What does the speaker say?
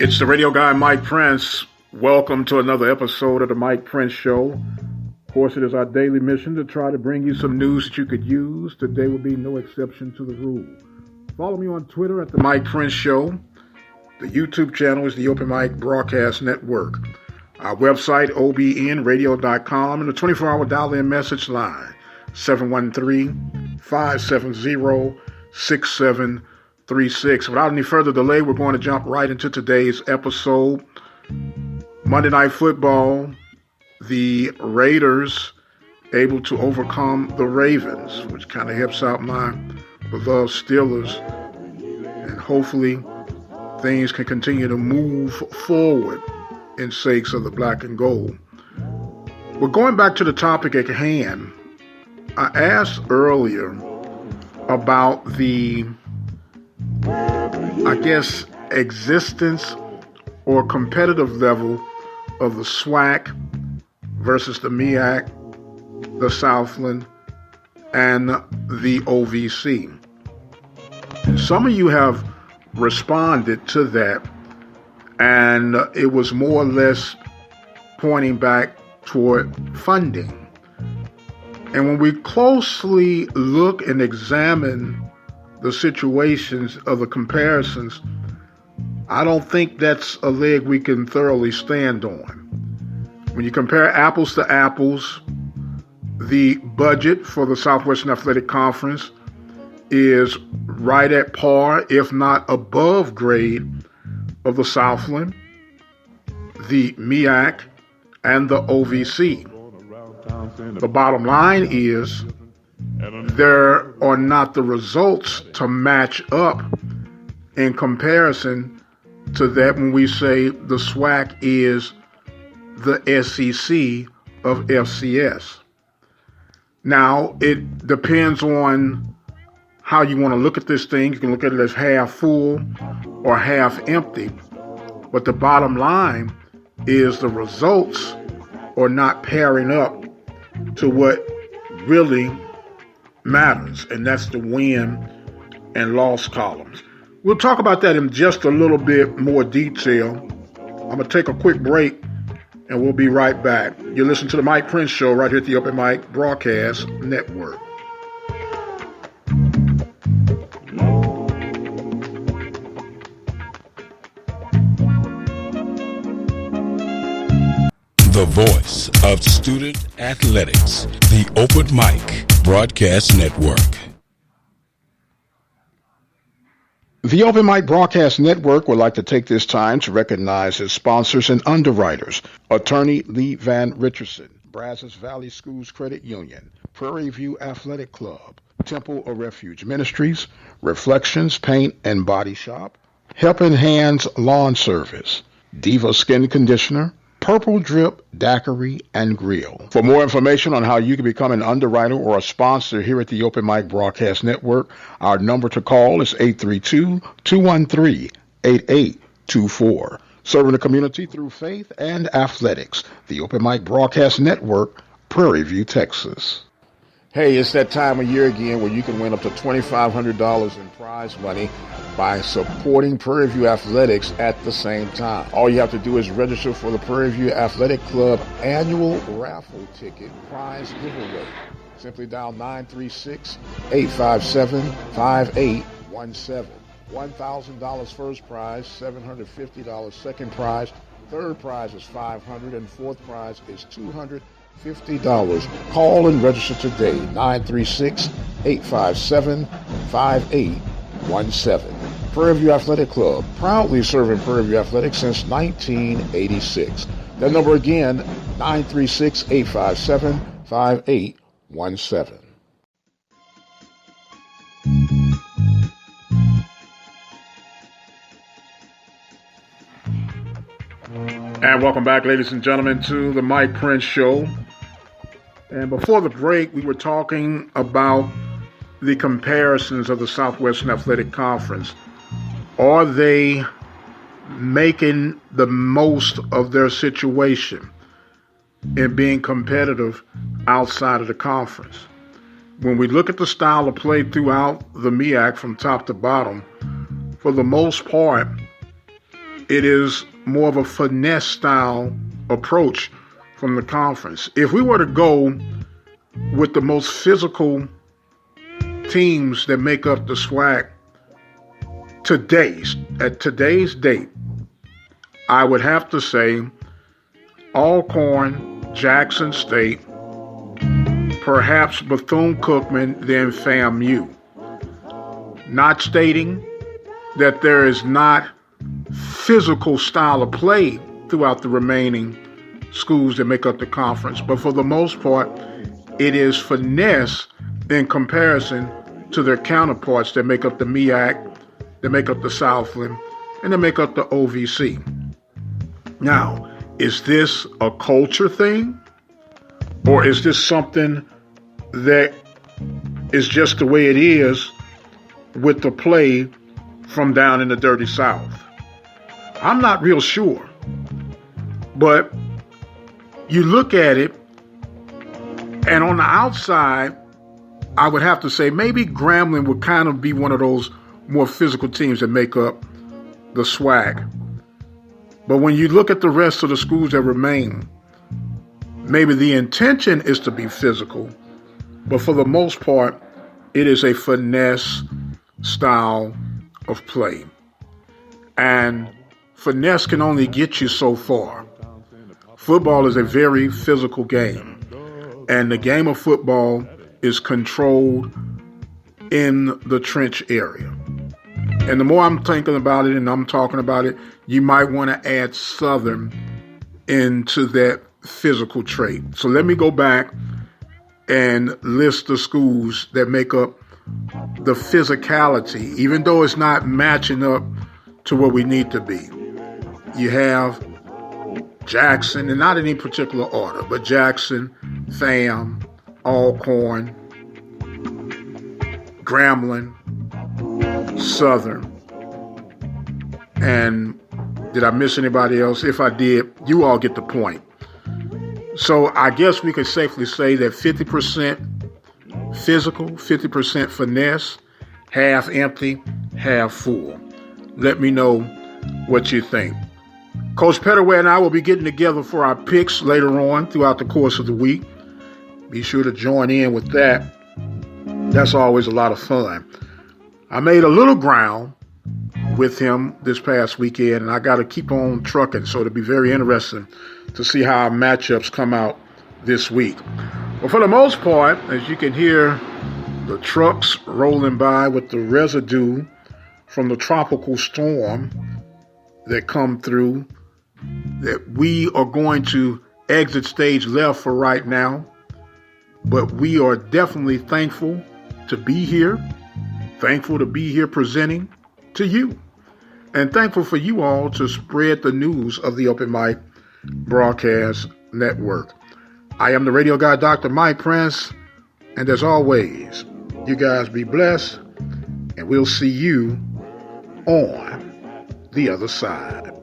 It's the radio guy, Mike Prince. Welcome to another episode of the Mike Prince Show. Of course, it is our daily mission to try to bring you some news that you could use. Today will be no exception to the rule. Follow me on Twitter at the Mike Prince Show. The YouTube channel is the Open Mic Broadcast Network. Our website, obnradio.com, and the 24-hour dial-in message line, 713-570-6736. Without any further delay, we're going to jump right into today's episode. Monday Night Football, the Raiders able to overcome the Ravens, which kind of helps out my beloved Steelers. And hopefully things can continue to move forward in sakes of the black and gold. But going back to the topic at hand, I asked earlier about the, existence or competitive level of the SWAC versus the MEAC, the Southland, and the OVC. Some of you have responded to that, and it was more or less pointing back toward funding. And when we closely look and examine the situations of the comparisons, I don't think that's a leg we can thoroughly stand on. When you compare apples to apples, the budget for the Southwestern Athletic Conference is right at par, if not above grade, of the Southland, the MEAC, and the OVC. The bottom line is there are not the results to match up in comparison to that when we say the SWAC is the SEC of FCS. Now, it depends on how you want to look at this thing. You can look at it as half full or half empty. But the bottom line is the results are not pairing up to what really matters, and that's the win and loss columns. We'll talk about that in just a little bit more detail. I'm going to take a quick break, and we'll be right back. You're listening to the Mike Prince Show right here at the Open Mic Broadcast Network. The voice of student athletics, the Open Mic Broadcast Network. The Open Mic Broadcast Network would like to take this time to recognize its sponsors and underwriters: Attorney Lee Van Richardson, Brazos Valley Schools Credit Union, Prairie View Athletic Club, Temple of Refuge Ministries, Reflections Paint and Body Shop, Helping Hands Lawn Service, Diva Skin Conditioner, Purple Drip Daiquiri and Grill. For more information on how you can become an underwriter or a sponsor here at the Open Mic Broadcast Network, our number to call is 832-213-8824. Serving the community through faith and athletics. The Open Mic Broadcast Network, Prairie View, Texas. Hey, it's that time of year again where you can win up to $2,500 in prize money by supporting Prairie View Athletics at the same time. All you have to do is register for the Prairie View Athletic Club annual raffle ticket prize giveaway. Simply dial 936-857-5817. $1,000 first prize, $750 second prize, third prize is $500, and fourth prize is $250. Call and register today, 936-857-5817. Prairie View Athletic Club, proudly serving Prairie View Athletics since 1986. That number again, 936-857-5817. And welcome back, ladies and gentlemen, to the Mike Prince Show. And before the break, we were talking about the comparisons of the Southwestern Athletic Conference. Are they making the most of their situation in being competitive outside of the conference? When we look at the style of play throughout the MEAC from top to bottom, for the most part, it is more of a finesse style approach from the conference. If we were to go with the most physical teams that make up the SWAC at today's date, I would have to say Alcorn, Jackson State, perhaps Bethune-Cookman, then FAMU. Not stating that there is not physical style of play throughout the remaining schools that make up the conference, but for the most part, it is finesse in comparison to their counterparts that make up the MEAC, that make up the Southland, and that make up the OVC. Now, is this a culture thing? Or is this something that is just the way it is with the play from down in the dirty South? I'm not real sure. But you look at it, and on the outside, I would have to say maybe Grambling would kind of be one of those more physical teams that make up the SWAC. But when you look at the rest of the schools that remain, maybe the intention is to be physical, but for the most part, it is a finesse style of play. And finesse can only get you so far. Football is a very physical game, and the game of football is controlled in the trench area. And the more I'm thinking about it and I'm talking about it, you might want to add Southern into that physical trait. So let me go back and list the schools that make up the physicality, even though it's not matching up to what we need to be. You have Jackson, and not in any particular order, but Jackson, FAM, Alcorn, Grambling, Southern, and did I miss anybody else? If I did, you all get the point. So I guess we could safely say that 50% physical, 50% finesse, half empty, half full. Let me know what you think. Coach Petterway and I will be getting together for our picks later on throughout the course of the week. Be sure to join in with that. That's always a lot of fun. I made a little ground with him this past weekend, and I got to keep on trucking, so it'll be very interesting to see how our matchups come out this week. But for the most part, as you can hear the trucks rolling by with the residue from the tropical storm that come through, that we are going to exit stage left for right now. But we are definitely thankful to be here, thankful to be here presenting to you, and thankful for you all to spread the news of the Open Mic Broadcast Network. I am the radio guy, Dr. Mike Prince, and as always, you guys be blessed, and we'll see you on the other side.